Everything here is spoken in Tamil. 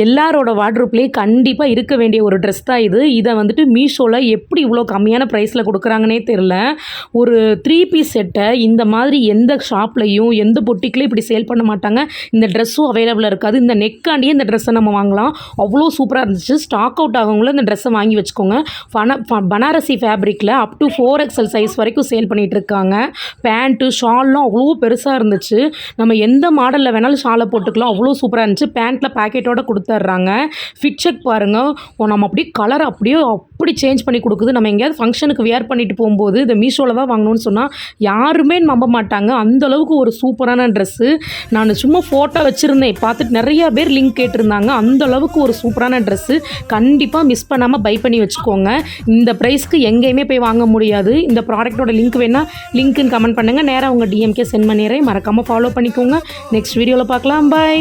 எல்லாரோட வார்ட்ரோப்லேயும் கண்டிப்பாக இருக்க வேண்டிய ஒரு ட்ரெஸ் தான் இது. இதை வந்துட்டு மீஷோவில் எப்படி இவ்வளோ கம்மியான ப்ரைஸில் கொடுக்குறாங்கன்னே தெரில. ஒரு 3 பீஸ் செட்டை இந்த மாதிரி எந்த ஷாப்லையும் எந்த பொட்டிக்லையும் இப்படி சேல் பண்ண மாட்டாங்க. இந்த ட்ரெஸ்ஸும் அவைலபிளாக இருக்காது. இந்த நெக்காண்டியே இந்த ட்ரெஸ்ஸை நம்ம வாங்கலாம். அவ்வளோ சூப்பராக இருந்துச்சு. ஸ்டாக் அவுட் ஆகவங்களும் இந்த ட்ரெஸ்ஸை வாங்கி வச்சுக்கோங்க. பனாரசி ஃபேப்ரிக்கில் அப் டு 4XL சைஸ் வரைக்கும் சேல் பண்ணிகிட்டு இருக்காங்க. பேண்ட்டு ஷால்லாம் அவ்வளோ பெருசாக இருந்துச்சு. நம்ம எந்த மாடலில் வேணாலும் ஷாலை போட்டுக்கலாம். அவ்வளோ சூப்பராக இருந்துச்சு. பேண்ட்டில் பேக்கெட்டோட கொடுத்துட்றாங்க. ஃபிட் செக் பாருங்கள். நம்ம அப்படியே கலர் அப்படி சேஞ்ச் பண்ணி கொடுக்குது. நம்ம எங்கேயாவது ஃபங்க்ஷனுக்கு வியர் பண்ணிட்டு போகும்போது இந்த மீஷோவில் தான் வாங்கணும்னு சொன்னால் யாருமே நம்ப மாட்டாங்க. அந்தளவுக்கு ஒரு சூப்பரான ட்ரெஸ்ஸு. நான் சும்மா ஃபோட்டோ வச்சுருந்தேன், பார்த்துட்டு நிறையா பேர் லிங்க் கேட்டிருந்தாங்க. அந்தளவுக்கு ஒரு சூப்பரான ட்ரெஸ்ஸு. கண்டிப்பாக மிஸ் பண்ணாமல் பை பண்ணி வச்சுக்கோங்க. இந்த ப்ரைஸ்க்கு எங்கேயுமே போய் வாங்க முடியாது. இந்த ப்ராடக்ட்டோட லிங்க் வேணால் லிங்க்குன்னு கமெண்ட் பண்ணுங்கள். நேராக உங்கள் டிஎம்கே சென்ட் பண்ணிடுறேன். மறக்காமல் ஃபாலோ பண்ணிக்கோங்க. நெக்ஸ்ட் வீடியோவில் பார்க்கலாம். பை.